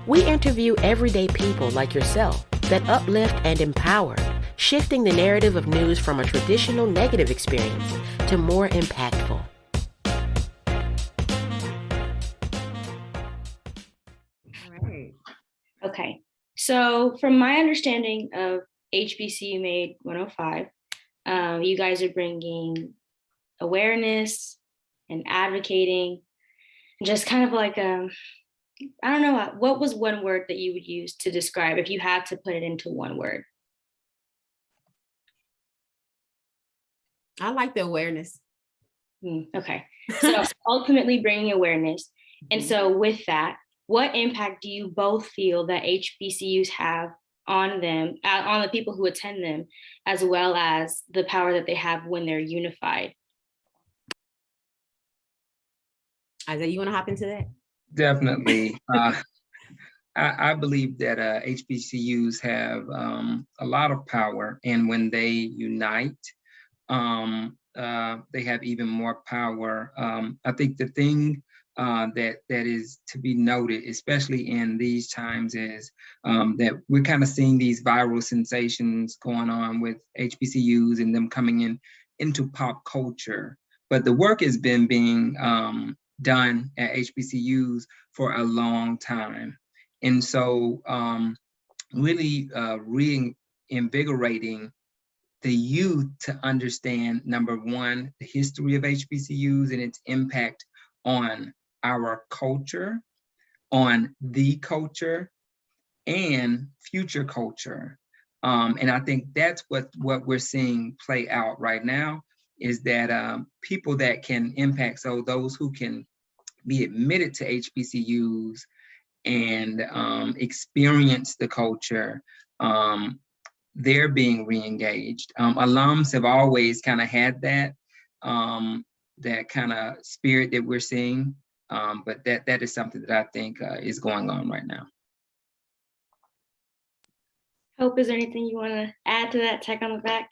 We interview everyday people like yourself that uplift and empower, shifting the narrative of news from a traditional negative experience to more impactful. All right. Okay. So from my understanding of HBCUmADe 105, you guys are bringing awareness and advocating, just kind of like, I don't know, what was one word that you would use to describe if you had to put it into one word? I like the awareness. Okay. So ultimately bringing awareness. And so with that, what impact do you both feel that HBCUs have on them, on the people who attend them, as well as the power that they have when they're unified? Isaiah, you want to hop into that? Definitely. I believe that HBCUs have a lot of power, and when they unite, they have even more power. I think the thing that is to be noted, especially in these times, is that we're kind of seeing these viral sensations going on with HBCUs and them coming into pop culture. But the work has been being done at HBCUs for a long time. And so really reinvigorating the youth to understand, number one, the history of HBCUs and its impact on our culture, on the culture, and future culture. And I think that's what we're seeing play out right now, is that people that can impact, so those who can be admitted to HBCUs and experience the culture, they're being re-engaged. Alums have always kind of had that kind of spirit that we're seeing, but that is something that I think is going on right now. Hope, is there anything you want to add to that? Tech on the back?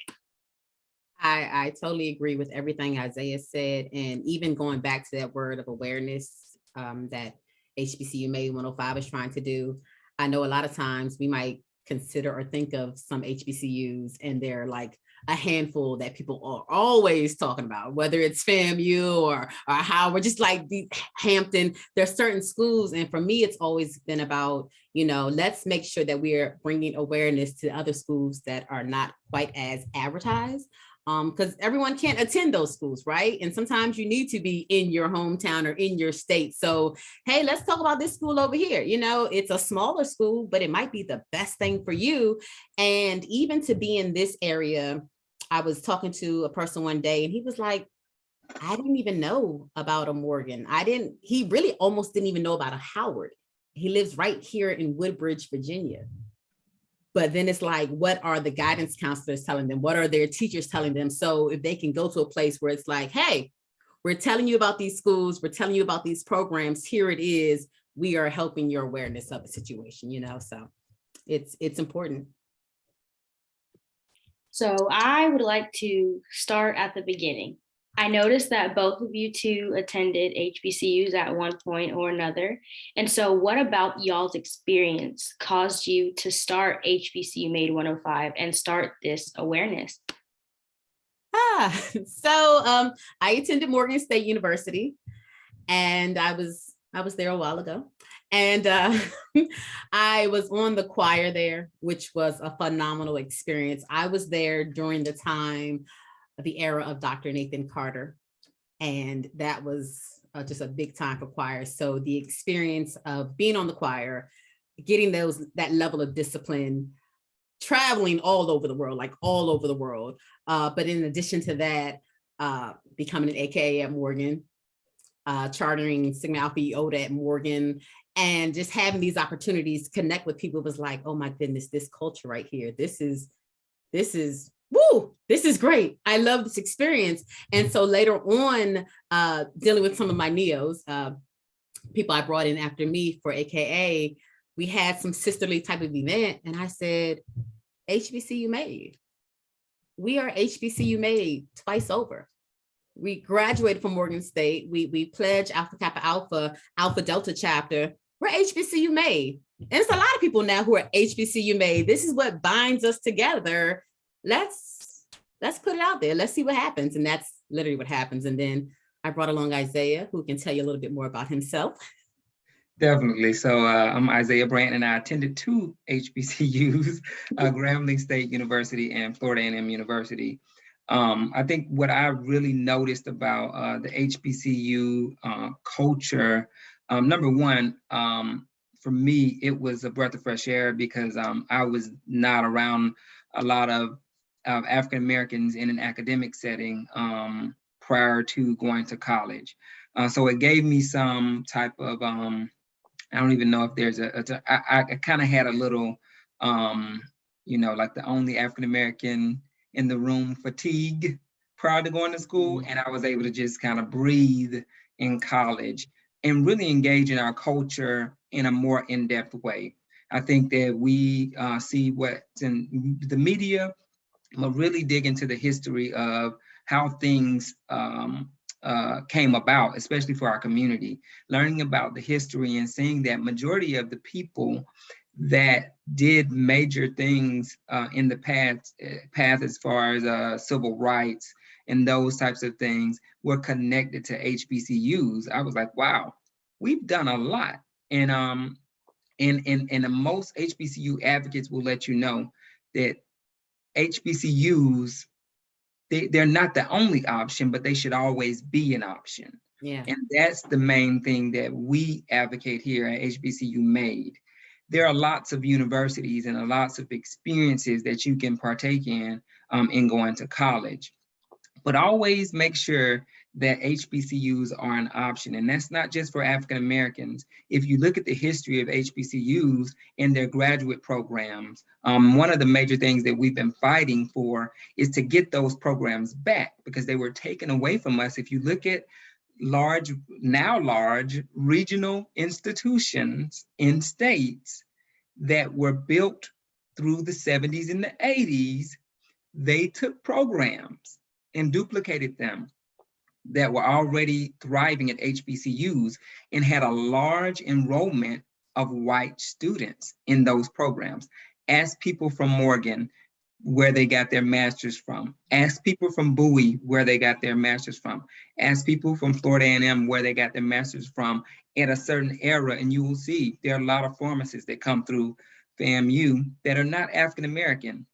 I totally agree with everything Isaiah said, and even going back to that word of awareness that HBCUmADe 105 is trying to do. I know a lot of times we might consider or think of some HBCUs and they're like a handful that people are always talking about, whether it's FAMU or Howard, just like the Hampton. There's certain schools, and for me, it's always been about, let's make sure that we're bringing awareness to other schools that are not quite as advertised. Because everyone can't attend those schools, right? And sometimes you need to be in your hometown or in your state. So, hey, let's talk about this school over here. It's a smaller school, but it might be the best thing for you. And even to be in this area, I was talking to a person one day and he was like, I didn't even know about a Morgan. He really almost didn't even know about a Howard. He lives right here in Woodbridge, Virginia. But then it's like, what are the guidance counselors telling them? What are their teachers telling them? So if they can go to a place where it's like, hey, we're telling you about these schools, we're telling you about these programs, here it is, we are helping your awareness of the situation, so it's important. So I would like to start at the beginning. I noticed that both of you two attended HBCUs at one point or another. And so what about y'all's experience caused you to start HBCUmADe 105 and start this awareness? So I attended Morgan State University, and I was there a while ago. And I was on the choir there, which was a phenomenal experience. I was there during the era of Dr. Nathan Carter. And that was just a big time for choir. So the experience of being on the choir, getting that level of discipline, traveling all over the world. But in addition to that, becoming an AKA at Morgan, chartering Sigma Alpha Iota at Morgan, and just having these opportunities to connect with people was like, oh my goodness, this culture right here, this is woo, this is great. I love this experience. And so later on, dealing with some of my neos, people I brought in after me for AKA, we had some sisterly type of event. And I said, HBCUmADe. We are HBCUmADe twice over. We graduated from Morgan State. We pledged Alpha Kappa Alpha, Alpha Delta chapter. We're HBCUmADe. And it's a lot of people now who are HBCU made. This is what binds us together. Let's put it out there. Let's see what happens. And that's literally what happens. And then I brought along Isaiah, who can tell you a little bit more about himself. Definitely. So I'm Isaiah Brandt, and I attended two HBCUs, Grambling State University and Florida A&M University. I think what I really noticed about the HBCU culture, number one, for me, it was a breath of fresh air because I was not around a lot of African Americans in an academic setting prior to going to college. So it gave me some type of, I don't even know if there's I kind of had a little, like the only African American in the room fatigue prior to going to school. And I was able to just kind of breathe in college and really engage in our culture in a more in-depth way. I think that we see what's in the media, but really dig into the history of how things came about, especially for our community, learning about the history and seeing that majority of the people that did major things in the path as far as civil rights and those types of things were connected to HBCUs. I was like, wow, we've done a lot. And most HBCU advocates will let you know that HBCUs, they're not the only option, but they should always be an option. Yeah. And that's the main thing that we advocate here at HBCUmADe. There are lots of universities and lots of experiences that you can partake in going to college. But always make sure that HBCUs are an option. And that's not just for African Americans. If you look at the history of HBCUs and their graduate programs, one of the major things that we've been fighting for is to get those programs back because they were taken away from us. If you look at large regional institutions in states that were built through the 70s and the 80s, they took programs and duplicated them that were already thriving at HBCUs and had a large enrollment of white students in those programs. Ask people from Morgan where they got their master's from. Ask people from Bowie where they got their master's from. Ask people from Florida A&M where they got their master's from at a certain era, and you will see there are a lot of pharmacists that come through FAMU that are not African American.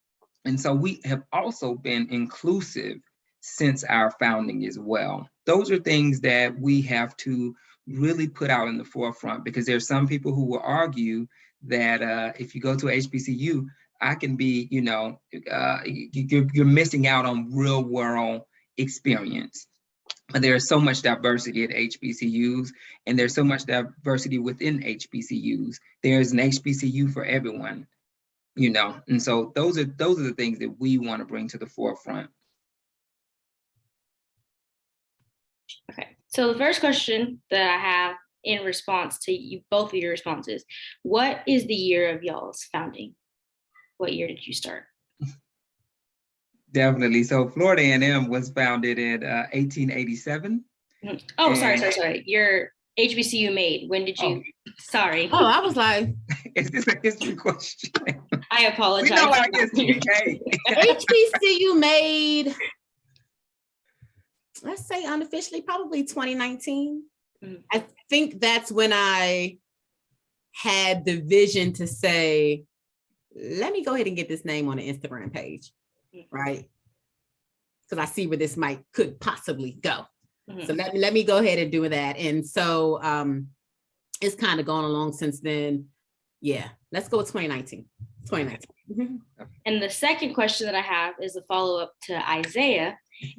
And so we have also been inclusive since our founding as well. Those are things that we have to really put out in the forefront because there's some people who will argue that if you go to HBCU, I can be, you're missing out on real world experience. But there's so much diversity at HBCUs, and there's so much diversity within HBCUs. There's an HBCU for everyone, and so those are the things that we want to bring to the forefront. Okay, so the first question that I have in response to you, both of your responses, what is the year of y'all's founding? What year did you start? Definitely. So Florida A&M was founded in 1887. Oh, sorry. Your HBCUmADe. When did you? Oh. Sorry. Oh, I was like, is this a history question? I apologize. We know our history. HBCUmADe. Let's say unofficially, probably 2019. Mm-hmm. I think that's when I had the vision to say, let me go ahead and get this name on the Instagram page, right? Because I see where this could possibly go. Mm-hmm. So let me go ahead and do that. And so it's kind of gone along since then. Yeah, let's go with 2019. 2019. Mm-hmm. And the second question that I have is a follow-up to Isaiah.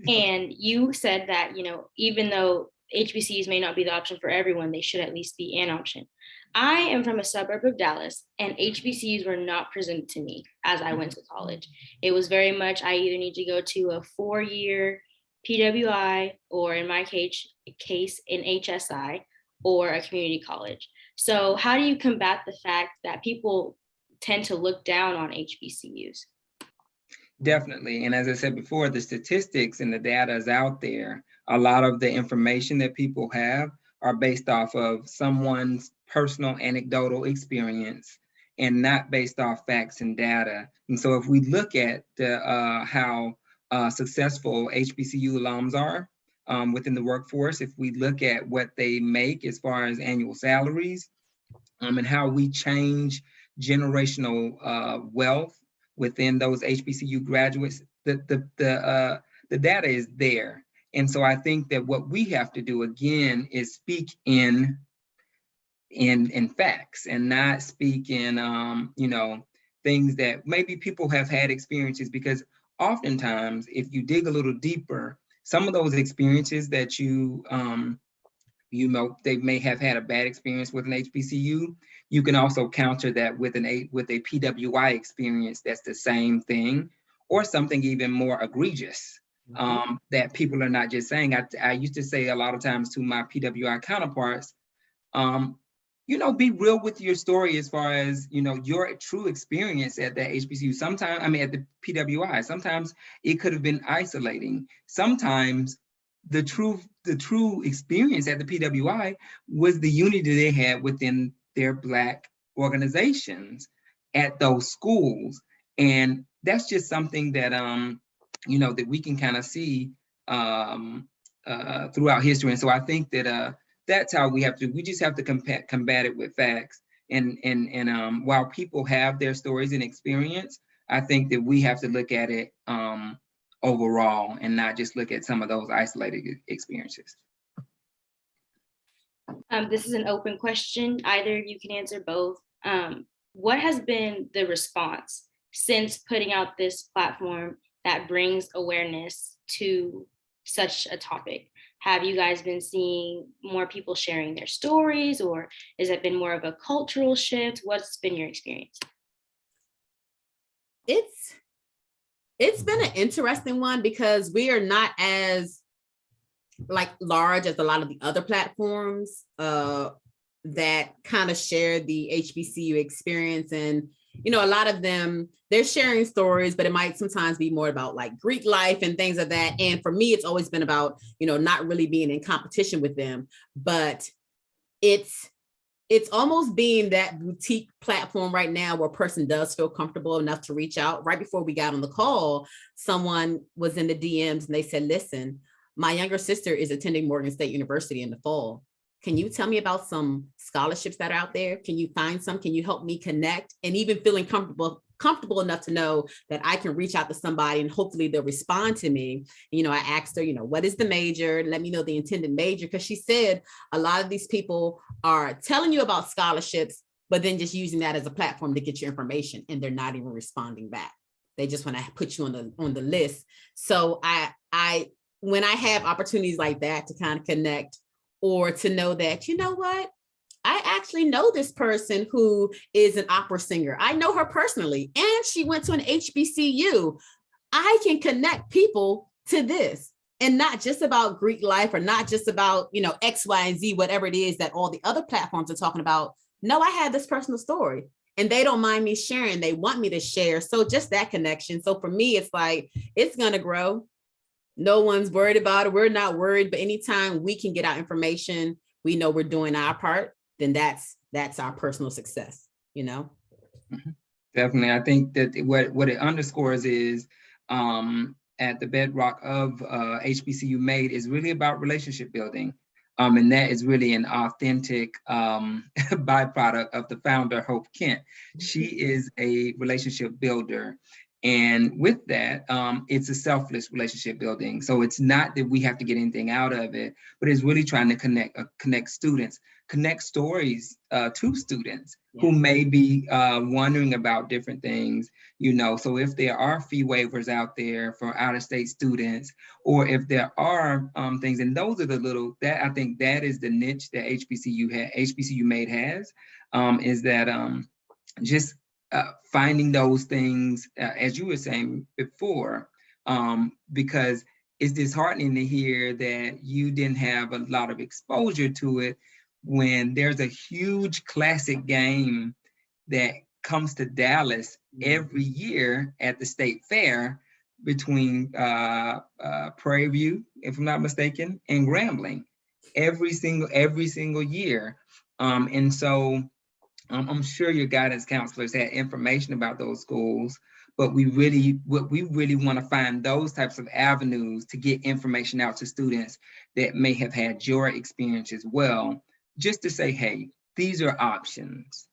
And you said that, even though HBCUs may not be the option for everyone, they should at least be an option. I am from a suburb of Dallas, and HBCUs were not presented to me as I went to college. It was very much, I either need to go to a 4-year PWI, or in my case, an HSI, or a community college. So how do you combat the fact that people tend to look down on HBCUs? Definitely. And as I said before, the statistics and the data is out there. A lot of the information that people have are based off of someone's personal anecdotal experience and not based off facts and data. And so if we look at the, how successful HBCU alums are within the workforce, if we look at what they make as far as annual salaries, and how we change generational wealth within those HBCU graduates, the data is there. And so I think that what we have to do again is speak in facts and not speak in you know, things that maybe people have had experiences, because oftentimes if you dig a little deeper, some of those experiences that you know, they may have had a bad experience with an HBCU, you can also counter that with a PWI experience that's the same thing, or something even more egregious that people are not just saying. I used to say a lot of times to my PWI counterparts, you know, be real with your story as far as, you know, your true experience at the HBCU. Sometimes, I mean, at the PWI, sometimes it could have been isolating. Sometimes the true experience at the PWI was the unity they had within their Black organizations at those schools. And that's just something that, you know, that we can kind of see throughout history. And so I think that that's how we just have to combat it with facts. And while people have their stories and experience, I think that we have to look at it overall and not just look at some of those isolated experiences. This is an open question. Either you can answer both. What has been the response since putting out this platform that brings awareness to such a topic? Have you guys been seeing more people sharing their stories, or has it been more of a cultural shift? What's been your experience? It's been an interesting one, because we are not as like large as a lot of the other platforms that kind of share the HBCU experience. And, you know, a lot of them, they're sharing stories, but it might sometimes be more about like Greek life and things of that. And for me, it's always been about, you know, not really being in competition with them, but it's almost being that boutique platform right now where a person does feel comfortable enough to reach out. Right before we got on the call, someone was in the DMs and they said, listen, my younger sister is attending Morgan State University in the fall. Can you tell me about some scholarships that are out there? Can you find some? Can you help me connect? And even feeling comfortable enough to know that I can reach out to somebody and hopefully they'll respond to me. You know, I asked her, you know, what is the major? Let me know the intended major, because she said a lot of these people are telling you about scholarships, but then just using that as a platform to get your information, and they're not even responding back. They just want to put you on the list. So I when I have opportunities like that to kind of connect, or to know that, you know what, I actually know this person who is an opera singer. I know her personally, and she went to an HBCU. I can connect people to this, and not just about Greek life, or not just about, you know, X, Y, and Z, whatever it is that all the other platforms are talking about. No, I have this personal story, and they don't mind me sharing. They want me to share. So just that connection. So for me, it's like, it's going to grow. No one's worried about it. We're not worried, but anytime we can get our information, we know we're doing our part, then that's our personal success, you know? Definitely. I think that what it underscores is at the bedrock of HBCUmADe is really about relationship building. And that is really an authentic byproduct of the founder, Hope Kent. She is a relationship builder. And with that, it's a selfless relationship building. So it's not that we have to get anything out of it, but it's really trying to connect students, connect stories to students who may be wondering about different things, you know. So if there are fee waivers out there for out-of-state students, or if there are things, and those are the little, that I think that is the niche that HBCUmADe has, is that just finding those things, as you were saying before, because it's disheartening to hear that you didn't have a lot of exposure to it when there's a huge classic game that comes to Dallas every year at the state fair between Prairie View, if I'm not mistaken, and Grambling every single year. And so I'm sure your guidance counselors had information about those schools, but we really want to find those types of avenues to get information out to students that may have had your experience as well, just to say, hey, these are options.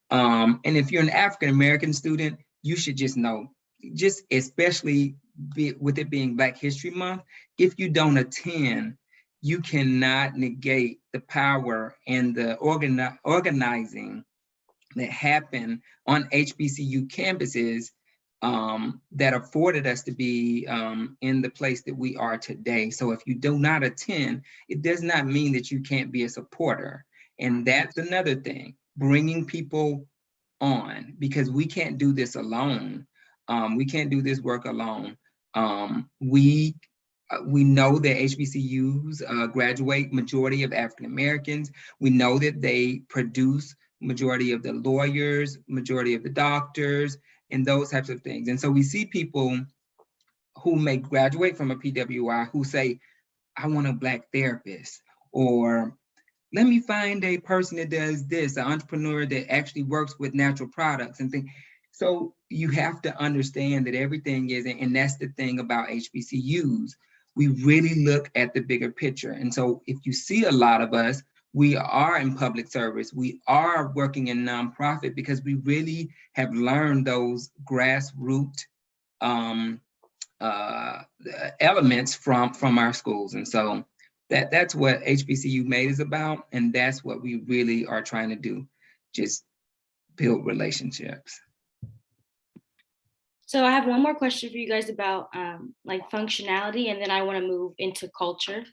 And if you're an African American student, you should just know, just especially with it being Black History Month, if you don't attend, you cannot negate the power and the organizing that happen on HBCU campuses that afforded us to be in the place that we are today. So if you do not attend, it does not mean that you can't be a supporter. And that's another thing, bringing people on, because we can't do this alone. We can't do this work alone. We know that HBCUs graduate majority of African Americans. We know that they produce majority of the lawyers, majority of the doctors, and those types of things. And so we see people who may graduate from a PWI who say, I want a Black therapist, or let me find a person that does this, an entrepreneur that actually works with natural products and things. So you have to understand that everything is, and that's the thing about HBCUs, we really look at the bigger picture. And so if you see a lot of us, we are in public service, we are working in nonprofit because we really have learned those grassroots elements from our schools. And so that's what HBCUmADe is about, and that's what we really are trying to do, just build relationships. So I have one more question for you guys about like functionality, and then I want to move into culture.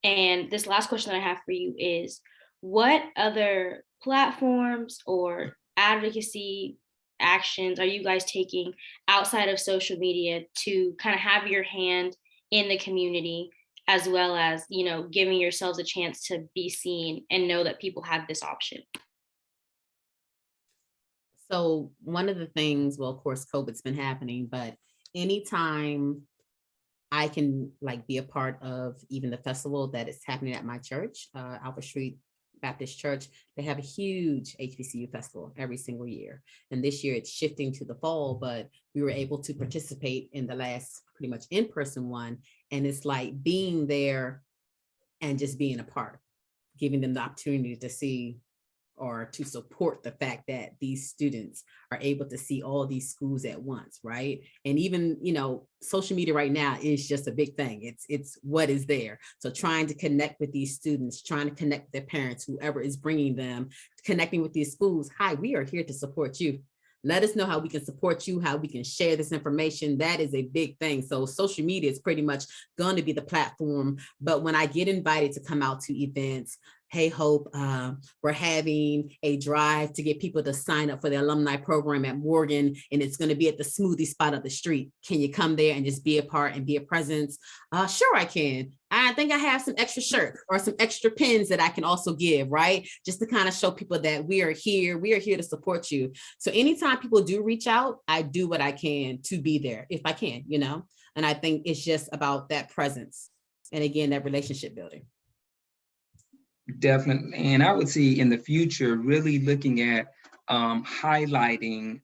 And this last question that I have for you is, what other platforms or advocacy actions are you guys taking outside of social media to kind of have your hand in the community, as well as, you know, giving yourselves a chance to be seen and know that people have this option? So one of the things, well, of course, COVID's been happening, but anytime I can like be a part of even the festival that is happening at my church, Alpha Street Baptist Church, they have a huge HBCU festival every single year. And this year it's shifting to the fall, but we were able to participate in the last pretty much in-person one. And it's like being there and just being a part, giving them the opportunity to see or to support the fact that these students are able to see all these schools at once, right? And even, you know, social media right now is just a big thing. It's what is there. So trying to connect with these students, trying to connect with their parents, whoever is bringing them, connecting with these schools. Hi, we are here to support you. Let us know how we can support you, how we can share this information. That is a big thing. So social media is pretty much going to be the platform. But when I get invited to come out to events, hey, Hope, we're having a drive to get people to sign up for the alumni program at Morgan, and it's going to be at the smoothie spot up the street. Can you come there and just be a part and be a presence? Sure, I can. I think I have some extra shirts or some extra pins that I can also give, right? Just to kind of show people that we are here to support you. So anytime people do reach out, I do what I can to be there if I can, you know? And I think it's just about that presence. And again, that relationship building. Definitely. And I would see in the future, really looking at highlighting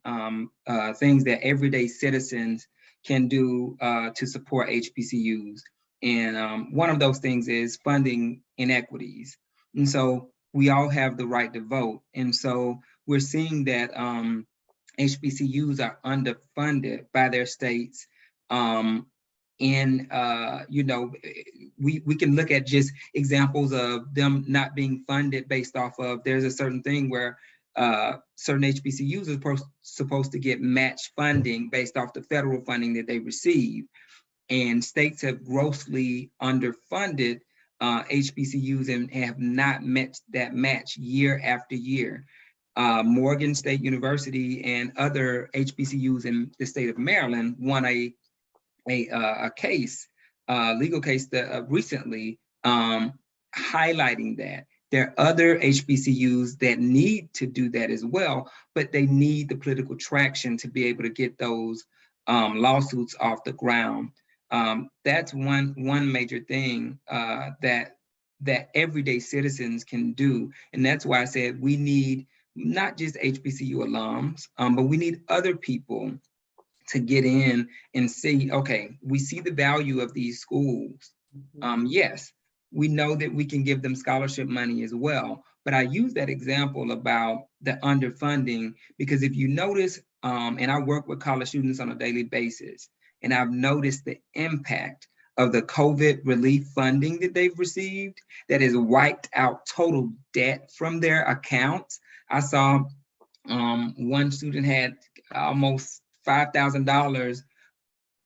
things that everyday citizens can do to support HBCUs. And one of those things is funding inequities. And so we all have the right to vote. And so we're seeing that HBCUs are underfunded by their states. And you know, we can look at just examples of them not being funded based off of, there's a certain thing where certain HBCUs are supposed to get match funding based off the federal funding that they receive. And states have grossly underfunded HBCUs and have not met that match year after year. Morgan State University and other HBCUs in the state of Maryland won a case, legal case that recently highlighting that. There are other HBCUs that need to do that as well, but they need the political traction to be able to get those lawsuits off the ground. That's one major thing that everyday citizens can do. And that's why I said we need not just HBCU alums, but we need other people to get in and see, okay, we see the value of these schools. Yes, we know that we can give them scholarship money as well. But I use that example about the underfunding because if you notice, and I work with college students on a daily basis, and I've noticed the impact of the COVID relief funding that they've received that has wiped out total debt from their accounts. I saw one student had almost $5,000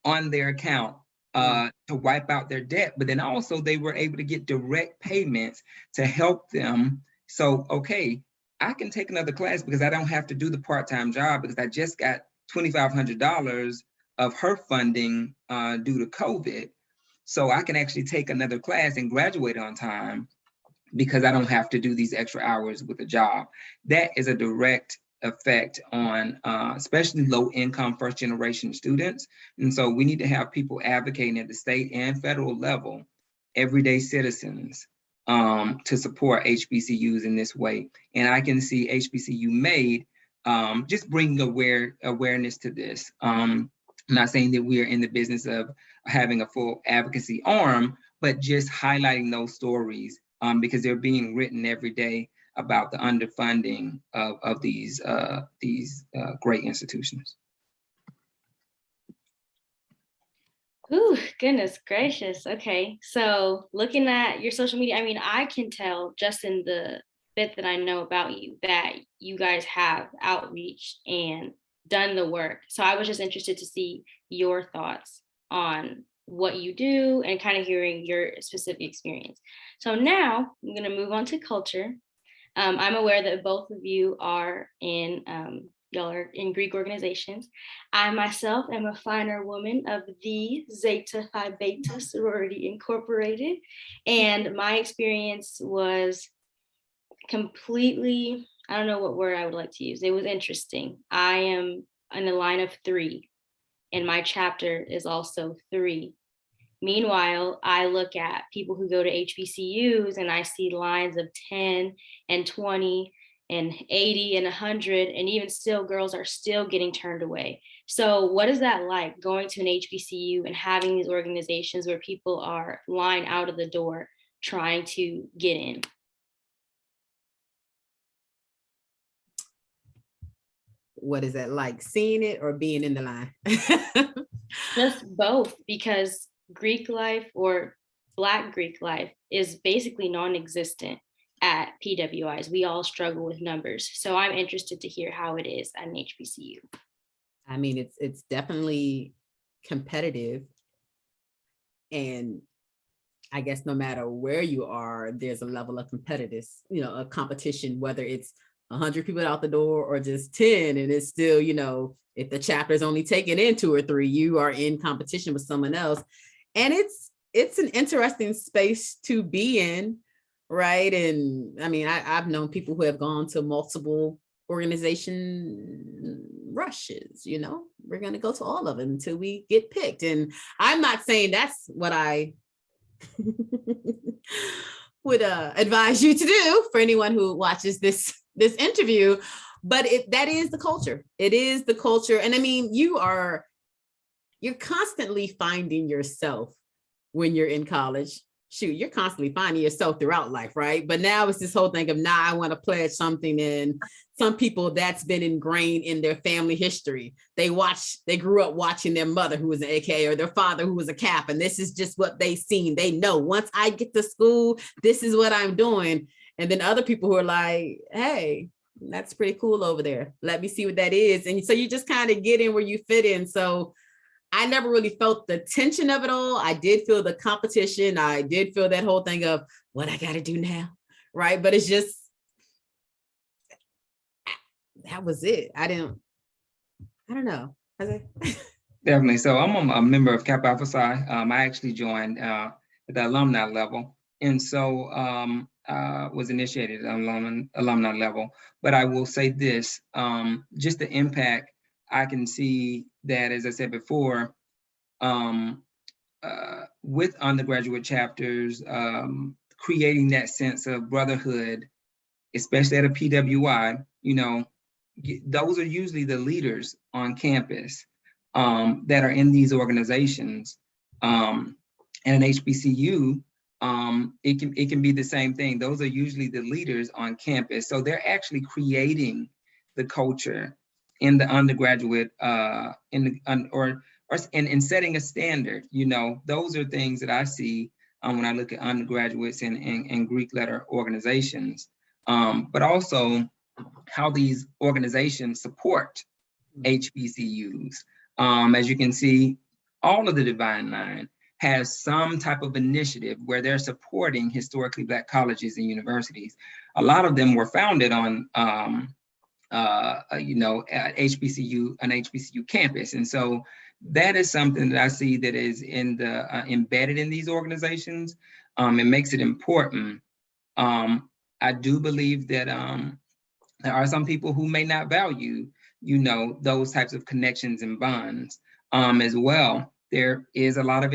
on their account to wipe out their debt, but then also they were able to get direct payments to help them. So, okay, I can take another class because I don't have to do the part-time job because I just got $2,500 of her funding due to COVID. So I can actually take another class and graduate on time because I don't have to do these extra hours with a job. That is a direct effect on especially low-income first-generation students. And so we need to have people advocating at the state and federal level, everyday citizens, to support HBCUs in this way. And I can see HBCUmADe just bringing awareness to this. I'm not saying that we are in the business of having a full advocacy arm, but just highlighting those stories because they're being written every day about the underfunding of these great institutions. Ooh, goodness gracious. Okay, so looking at your social media, I mean, I can tell just in the bit that I know about you that you guys have outreach and done the work. So I was just interested to see your thoughts on what you do and kind of hearing your specific experience. So now I'm going to move on to culture. I'm aware that both of you are in y'all are in Greek organizations. I myself am a finer woman of the Zeta Phi Beta Sorority Incorporated. And my experience was completely, I don't know what word I would like to use. It was interesting. I am in a line of 3, and my chapter is also 3. Meanwhile, I look at people who go to HBCUs and I see lines of 10 and 20 and 80 and 100, and even still girls are still getting turned away. So what is that like, going to an HBCU and having these organizations where people are lined out of the door trying to get in? What is that like, seeing it or being in the line? Just both, because Greek life or Black Greek life is basically non-existent at PWIs. We all struggle with numbers. So I'm interested to hear how it is at an HBCU. I mean, it's definitely competitive. And I guess no matter where you are, there's a level of competitiveness, a competition, whether it's 100 people out the door or just 10, and it's still, if the chapter is only taking in 2 or 3, you are in competition with someone else. And it's an interesting space to be in, right? And I mean, I've known people who have gone to multiple organization rushes, we're going to go to all of them until we get picked. And I'm not saying that's what I would advise you to do for anyone who watches this interview, but that is the culture. It is the culture. And I mean, you're constantly finding yourself when you're in college. Shoot, you're constantly finding yourself throughout life, right? But now it's this whole thing of, now I want to pledge something. And some people, that's been ingrained in their family history. They grew up watching their mother who was an AK or their father who was a Cap. And this is just what they've seen. They know, once I get to school, this is what I'm doing. And then other people who are like, hey, that's pretty cool over there. Let me see what that is. And so you just kind of get in where you fit in. So I never really felt the tension of it all. I did feel the competition. I did feel that whole thing of what I got to do now, right? But it's just, that was it. I don't know. Definitely. So I'm a member of Kappa Alpha Psi. I actually joined at the alumni level. And so was initiated at alumni level. But I will say this, just the impact I can see that, as I said before, with undergraduate chapters, creating that sense of brotherhood, especially at a PWI, those are usually the leaders on campus that are in these organizations. And an HBCU, it can be the same thing. Those are usually the leaders on campus. So they're actually creating the culture in the undergraduate, or setting a standard. Those are things that I see when I look at undergraduates and Greek letter organizations, but also how these organizations support HBCUs. As you can see, all of the Divine Nine has some type of initiative where they're supporting historically Black colleges and universities. A lot of them were founded on, at an HBCU campus. And so that is something that I see that is embedded in these organizations. It makes it important. I do believe that there are some people who may not value, those types of connections and bonds as well. There is a lot of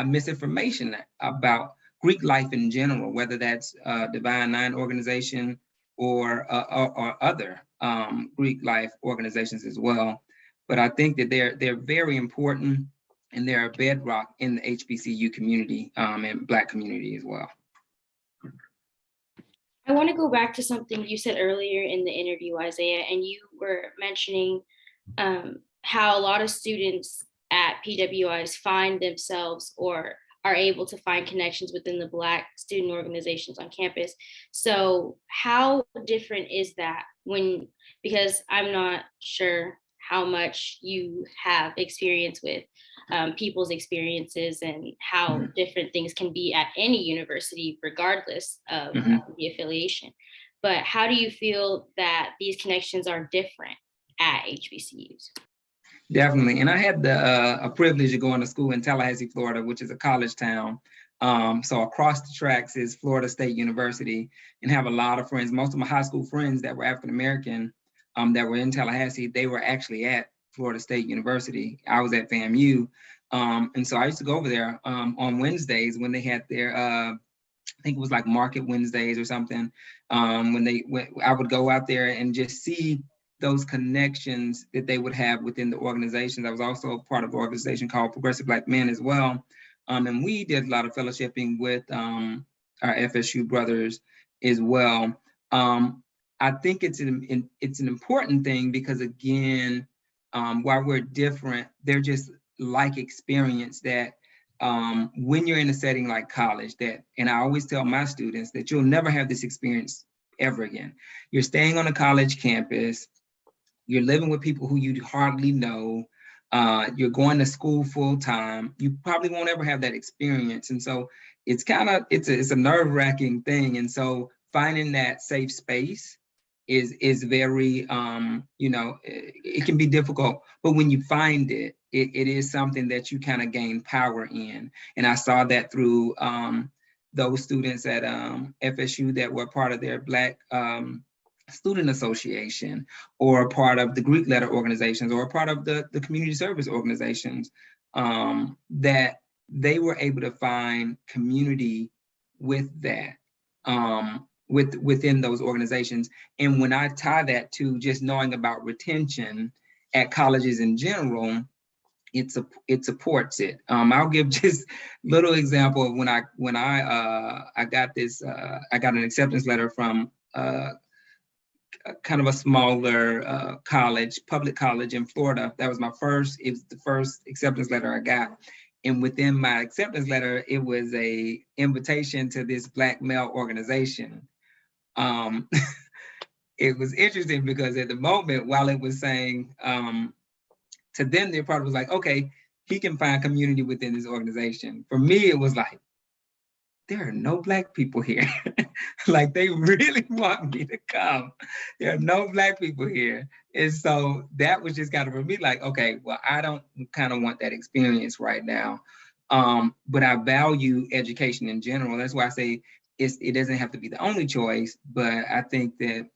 misinformation about Greek life in general, whether that's Divine Nine organization or other Greek life organizations as well. But I think that they're very important, and they're a bedrock in the HBCU community and Black community as well. I want to go back to something you said earlier in the interview, Isaiah, and you were mentioning how a lot of students at PWIs find themselves or are able to find connections within the Black student organizations on campus. So how different is that because I'm not sure how much you have experience with people's experiences and how different things can be at any university, regardless of the affiliation. But how do you feel that these connections are different at HBCUs? Definitely. And I had the a privilege of going to school in Tallahassee, Florida, which is a college town. So across the tracks is Florida State University, and have a lot of friends. Most of my high school friends that were African-American that were in Tallahassee, they were actually at Florida State University. I was at FAMU. And so I used to go over there on Wednesdays when they had their, I think it was like Market Wednesdays or something. I would go out there and just see those connections that they would have within the organizations. I was also part of an organization called Progressive Black Men as well. And we did a lot of fellowshipping with our FSU brothers as well. I think it's an important thing because, again, while we're different, they're just like experience that when you're in a setting like college, and I always tell my students that you'll never have this experience ever again. You're staying on a college campus, you're living with people who you hardly know, you're going to school full time. You probably won't ever have that experience. And so it's a nerve-wracking thing. And so finding that safe space is very, it can be difficult, but when you find it, it is something that you kind of gain power in. And I saw that through those students at FSU that were part of their Black Student Association, or a part of the Greek letter organizations, or a part of the community service organizations, that they were able to find community with that. Within those organizations. And when I tie that to just knowing about retention at colleges in general, it supports it. I'll give just little example of when I got an acceptance letter from kind of a smaller college, public college in Florida. It was the first acceptance letter I got. And within my acceptance letter, it was a invitation to this Black male organization. It was interesting because at the moment, while it was saying to them, their part was like, okay, he can find community within this organization. For me, it was like, there are no Black people here. Like, they really want me to come. There are no Black people here. And so that was just kind of for me like, okay, well, I don't kind of want that experience right now. But I value education in general. That's why I say it doesn't have to be the only choice, but I think that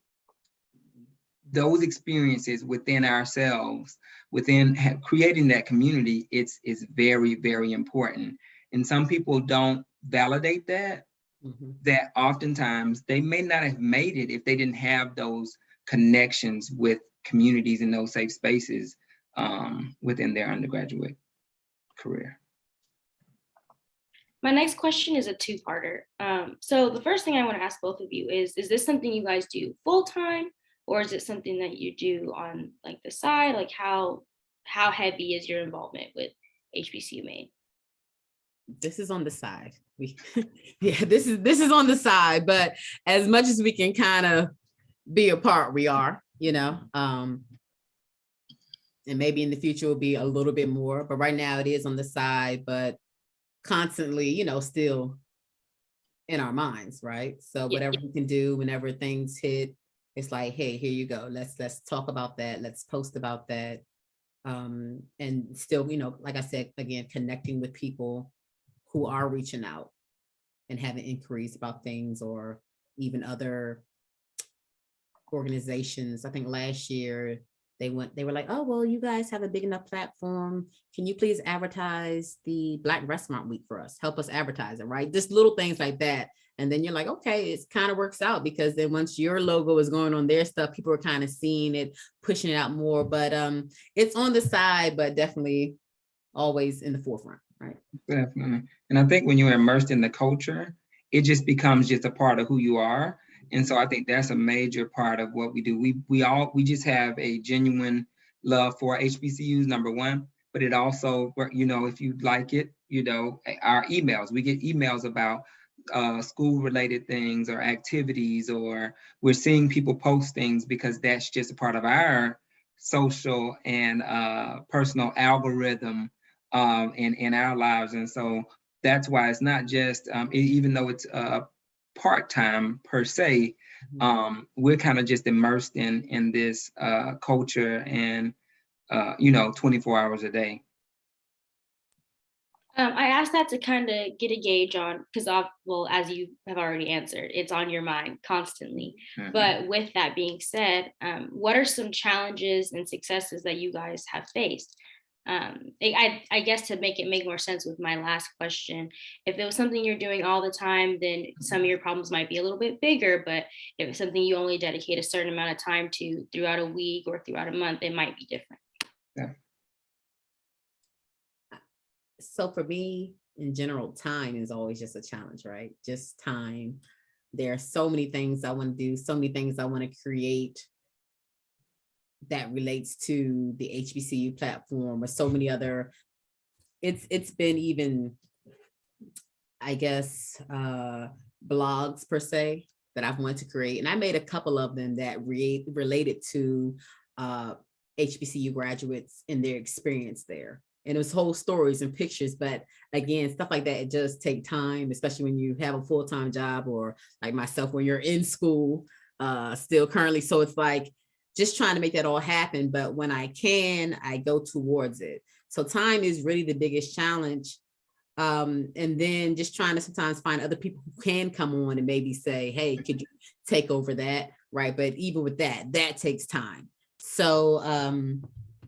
those experiences within ourselves, within creating that community, it's very, very important. And some people don't validate that, that oftentimes they may not have made it if they didn't have those connections with communities in those safe spaces within their undergraduate career. My next question is a two-parter. So the first thing I want to ask both of you is this something you guys do full-time, or is it something that you do on like the side? Like how heavy is your involvement with HBCUmADe? This is on the side. Yeah, this is on the side, but as much as we can kind of be a part, we are, and maybe in the future will be a little bit more, but right now it is on the side, but constantly, still in our minds, right? So whatever we can do whenever things hit, it's like, hey, here you go. Let's talk about that. Let's post about that. And still, like I said, again, connecting with people who are reaching out and having inquiries about things, or even other organizations. I think last year they were like, oh, well, you guys have a big enough platform. Can you please advertise the Black Restaurant Week for us? Help us advertise it, right? Just little things like that. And then you're like, okay, it kind of works out, because then once your logo is going on their stuff, people are kind of seeing it, pushing it out more. But it's on the side, but definitely always in the forefront, right? Definitely. And I think when you're immersed in the culture, it just becomes just a part of who you are. And so I think that's a major part of what we do. We just have a genuine love for HBCUs, number one, but it also, if you like it, our emails, we get emails about school related things or activities, or we're seeing people post things, because that's just a part of our social and personal algorithm in our lives. And so that's why it's not just, even though it's part-time per se, we're kind of just immersed in this culture and 24 hours a day. I asked that to kind of get a gauge on, because as you have already answered, it's on your mind constantly. Mm-hmm. But with that being said, what are some challenges and successes that you guys have faced? I guess to make more sense with my last question, if it was something you're doing all the time, then some of your problems might be a little bit bigger. But if it's something you only dedicate a certain amount of time to throughout a week or throughout a month, it might be different. Yeah. So for me, in general, time is always just a challenge, right? Just time. There are so many things I want to do, so many things I want to create that relates to the HBCU platform, or so many other, it's been even, I guess, blogs per se that I've wanted to create. And I made a couple of them that related to HBCU graduates and their experience there. And it was whole stories and pictures, but again, stuff like that, it does take time, especially when you have a full-time job, or like myself, when you're in school still currently. So it's like, just trying to make that all happen. But when I can, I go towards it. So time is really the biggest challenge. And then just trying to sometimes find other people who can come on and maybe say, hey, could you take over that? Right. But even with that takes time. So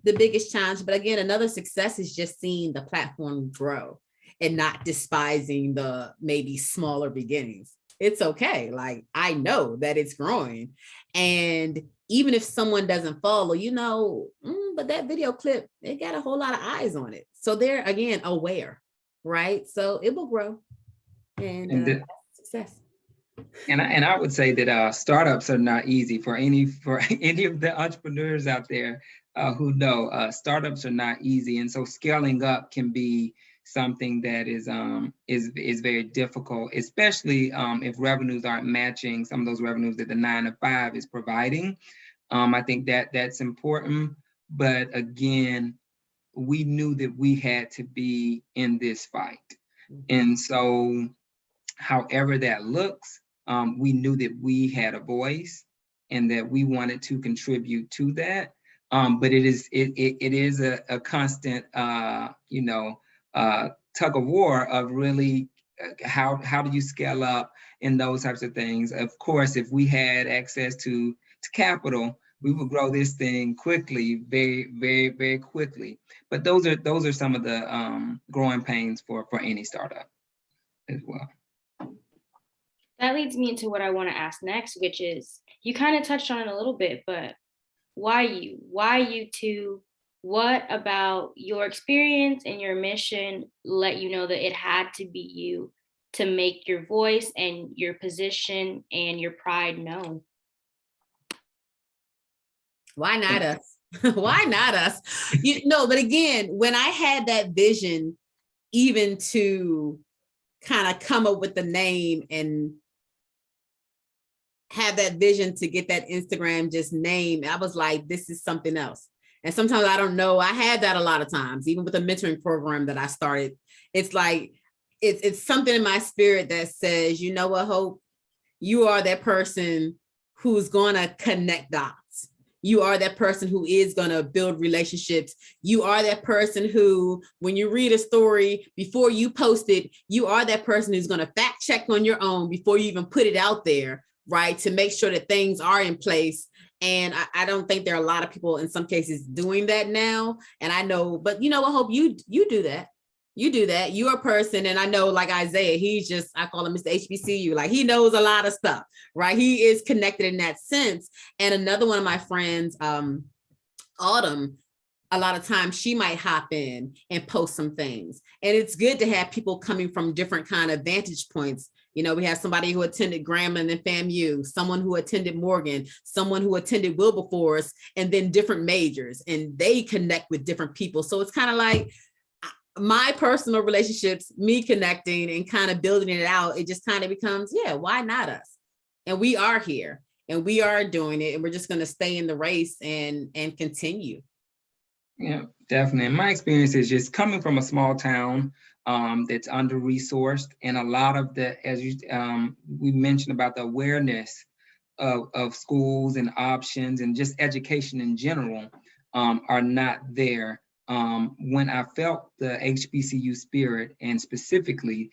the biggest challenge, but again, another success is just seeing the platform grow and not despising the maybe smaller beginnings. It's okay. Like, I know that it's growing. And even if someone doesn't follow, but that video clip, it got a whole lot of eyes on it. So they're, again, aware, right? So it will grow, and success. And I would say that startups are not easy for any of the entrepreneurs out there who know startups are not easy. And so scaling up can be something that is very difficult, especially if revenues aren't matching some of those revenues that the 9-to-5 is providing. I think that's important. But again, we knew that we had to be in this fight. And so however that looks, we knew that we had a voice and that we wanted to contribute to that. But it is a constant, tug of war of really how do you scale up in those types of things. Of course, if we had access to capital, we would grow this thing quickly, very, very, very quickly. But those are some of the growing pains for any startup as well. That leads me into what I want to ask next, which is you kind of touched on it a little bit, but why you? Why you two? What about your experience and your mission let you know that it had to be you to make your voice and your position and your pride known? Why not us? Why not us? But again, when I had that vision, even to kind of come up with the name and have that vision to get that Instagram just name, I was like, this is something else. And sometimes I don't know. I had that a lot of times, even with the mentoring program that I started. It's like, it's something in my spirit that says, you know what, Hope, you are that person who's going to connect dots. You are that person who is going to build relationships. You are that person who, when you read a story, before you post it, you are that person who's going to fact check on your own before you even put it out there, right? To make sure that things are in place. And I don't think there are a lot of people in some cases doing that now. And I know, but you know, I hope you do that. You do that. You're a person. And I know, like Isaiah, he's just, I call him Mr. HBCU. Like, he knows a lot of stuff, right? He is connected in that sense. And another one of my friends, Autumn, a lot of times she might hop in and post some things. And it's good to have people coming from different kind of vantage points. You know, we have somebody who attended Grambling and FAMU, someone who attended Morgan, someone who attended Wilberforce, and then different majors, and they connect with different people. So it's kind of like, my personal relationships, me connecting and kind of building it out, it just kind of becomes, yeah, why not us? And we are here and we are doing it, and we're just going to stay in the race and continue. Yeah, definitely. And my experience is just coming from a small town that's under-resourced, and a lot of the, as you we mentioned about the awareness of schools and options and just education in general are not there. When I felt the HBCU spirit, and specifically,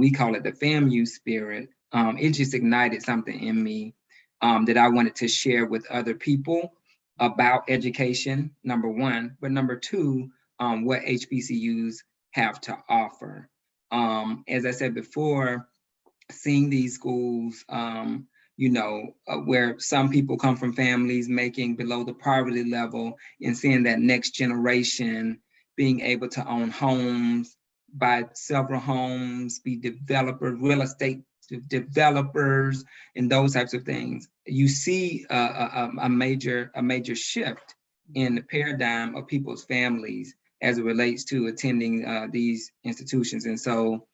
we call it the FAMU spirit, it just ignited something in me that I wanted to share with other people about education, number one, but number two, what HBCUs have to offer. As I said before, seeing these schools, where some people come from families making below the poverty level, and seeing that next generation being able to own homes, buy several homes, be developers, real estate developers, and those types of things. You see a major shift in the paradigm of people's families as it relates to attending these institutions. And so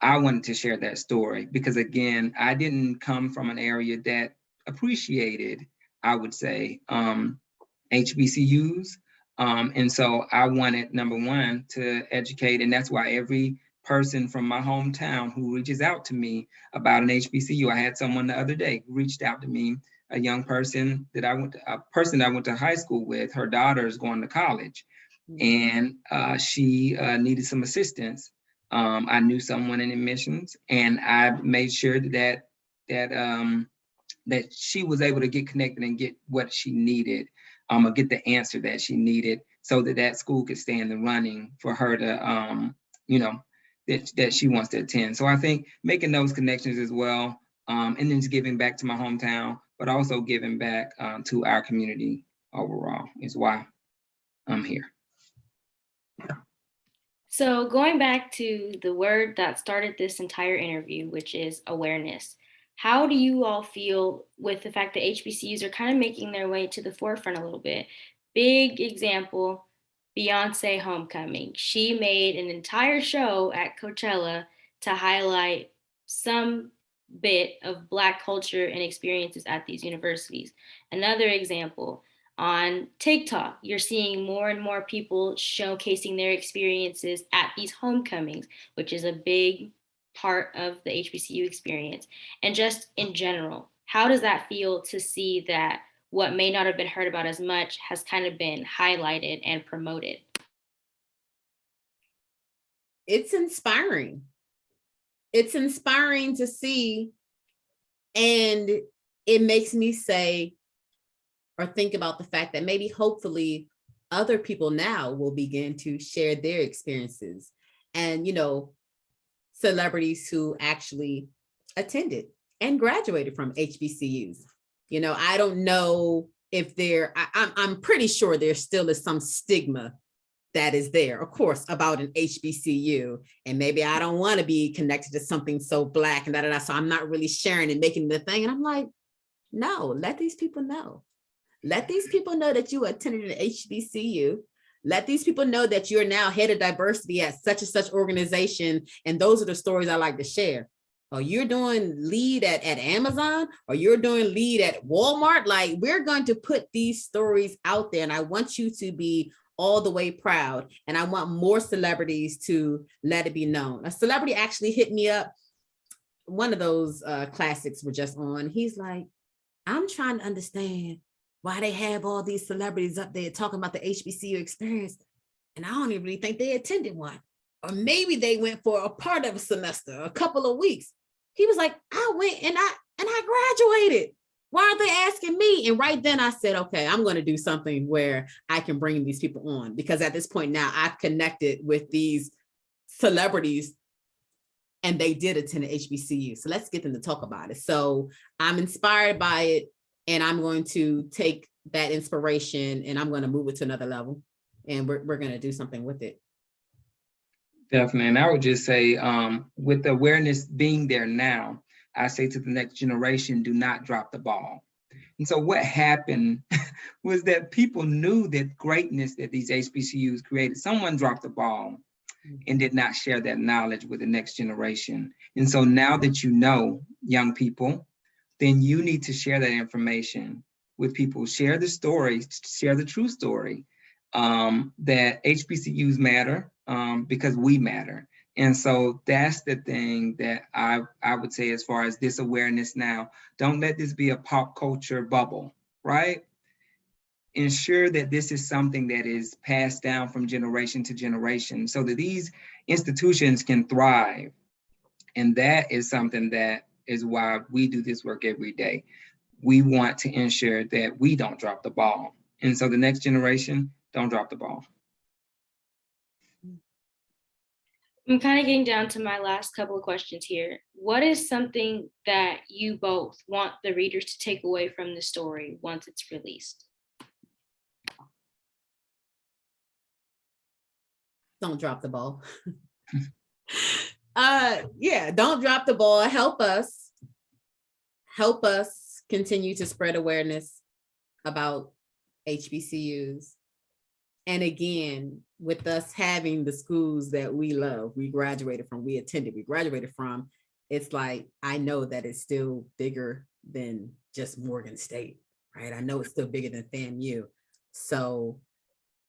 I wanted to share that story because, again, I didn't come from an area that appreciated, I would say, HBCUs. And so I wanted, number one, to educate. And that's why every person from my hometown who reaches out to me about an HBCU, I had someone the other day who reached out to me, a young person that I went to high school with. Her daughter is going to college, and she needed some assistance. I knew someone in admissions, and I made sure that she was able to get connected and get what she needed, or get the answer that she needed, so that school could stay in the running for her to, that she wants to attend. So I think making those connections as well, and then just giving back to my hometown, but also giving back to our community overall is why I'm here. So going back to the word that started this entire interview, which is awareness, how do you all feel with the fact that HBCUs are kind of making their way to the forefront a little bit? Big example, Beyonce Homecoming. She made an entire show at Coachella to highlight some bit of Black culture and experiences at these universities. Another example, on TikTok, you're seeing more and more people showcasing their experiences at these homecomings, which is a big part of the HBCU experience. And just in general, how does that feel to see that what may not have been heard about as much has kind of been highlighted and promoted? It's inspiring. It's inspiring to see, and it makes me say, or think about the fact that maybe hopefully other people now will begin to share their experiences, and celebrities who actually attended and graduated from HBCUs. You know, I don't know if I'm pretty sure there still is some stigma that is there, of course, about an HBCU. And maybe I don't want to be connected to something so Black and da. So I'm not really sharing and making the thing. And I'm like, no, let these people know. Let these people know that you attended an HBCU. Let these people know that you're now head of diversity at such and such organization. And those are the stories I like to share. Oh, you're doing lead at Amazon, or you're doing lead at Walmart. Like, we're going to put these stories out there, and I want you to be all the way proud. And I want more celebrities to let it be known. A celebrity actually hit me up. One of those classics were just on. He's like, I'm trying to understand why they have all these celebrities up there talking about the HBCU experience, and I don't even really think they attended one. Or maybe they went for a part of a semester, a couple of weeks. He was like, I went and I graduated. Why are they asking me? And right then I said, okay, I'm going to do something where I can bring these people on, because at this point now I've connected with these celebrities and they did attend an HBCU. So let's get them to talk about it. So I'm inspired by it, and I'm going to take that inspiration and I'm going to move it to another level, and we're going to do something with it. Definitely. And I would just say, with the awareness being there now, I say to the next generation, do not drop the ball. And so what happened was that people knew that greatness that these HBCUs created. Someone dropped the ball and did not share that knowledge with the next generation. And so now that you know, young people, then you need to share that information with people. Share the story, share the true story, that HBCUs matter, because we matter. And so that's the thing that I would say as far as this awareness now. Don't let this be a pop culture bubble, right? Ensure that this is something that is passed down from generation to generation so that these institutions can thrive. And that is something that is why we do this work every day. We want to ensure that we don't drop the ball. And so the next generation, don't drop the ball. I'm kind of getting down to my last couple of questions here. What is something that you both want the readers to take away from the story once it's released? Don't drop the ball. Yeah, don't drop the ball. Help us continue to spread awareness about HBCUs. And again, with us having the schools that we love, we graduated from, it's like, I know that it's still bigger than just Morgan State, right? I know it's still bigger than FAMU. So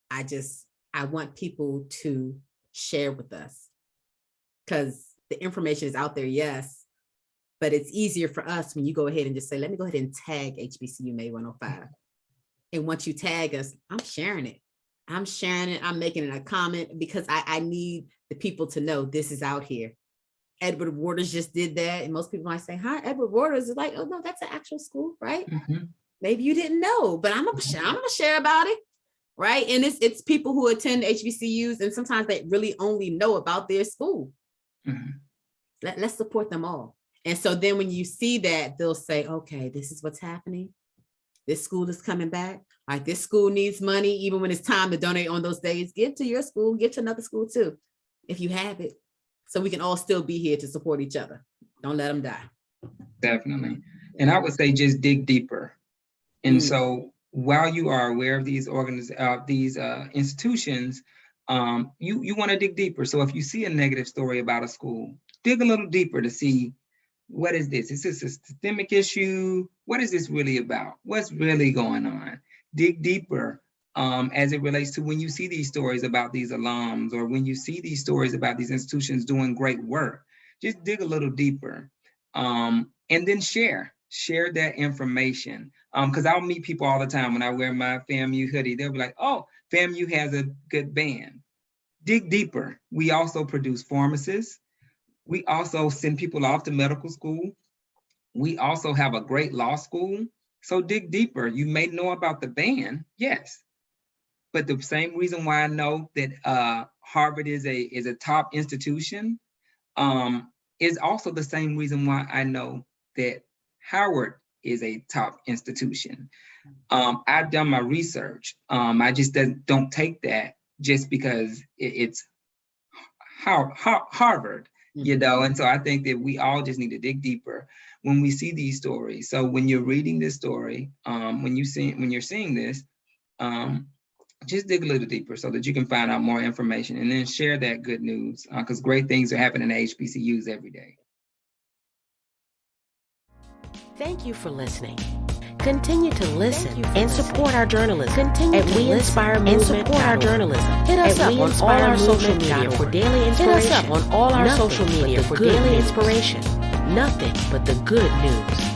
I want people to share with us, because the information is out there, yes, but it's easier for us when you go ahead and just say, let me go ahead and tag HBCUmADe105. And once you tag us, I'm sharing it. I'm making it a comment, because I need the people to know this is out here. Edward Waters just did that. And most people might say, hi, Edward Waters. Is like, oh no, that's an actual school, right? Mm-hmm. Maybe you didn't know, but I'm gonna share about it. Right. And it's people who attend HBCUs, and sometimes they really only know about their school. Mm-hmm. Let's support them all. And so then when you see that, they'll say, okay, this is what's happening. This school is coming back. All right, this school needs money. Even when it's time to donate on those days, give to your school, give to another school too, if you have it. So we can all still be here to support each other. Don't let them die. Definitely. And I would say just dig deeper. And so while you are aware of these institutions, you want to dig deeper. So if you see a negative story about a school, dig a little deeper to see, what is this? Is this a systemic issue? What is this really about? What's really going on? Dig deeper as it relates to when you see these stories about these alums, or when you see these stories about these institutions doing great work. Just dig a little deeper, and then share that information. Because I'll meet people all the time when I wear my FAMU hoodie. They'll be like, oh, FAMU has a good band. Dig deeper. We also produce pharmacists. We also send people off to medical school. We also have a great law school. So dig deeper. You may know about the band, yes. But the same reason why I know that Harvard is a top institution is also the same reason why I know that Howard is a top institution. I've done my research. I just don't take that just because it's Harvard, you know? And so I think that we all just need to dig deeper when we see these stories. So when you're reading this story, when you're seeing this, just dig a little deeper so that you can find out more information and then share that good news, because great things are happening at HBCUs every day. Thank you for listening. Continue to listen and support our journalism. Continue at WeINSPIRE and support our journalism. Hit us up on all our social media for daily inspiration. Hit us up on all our social media for daily inspiration. Nothing but the good news.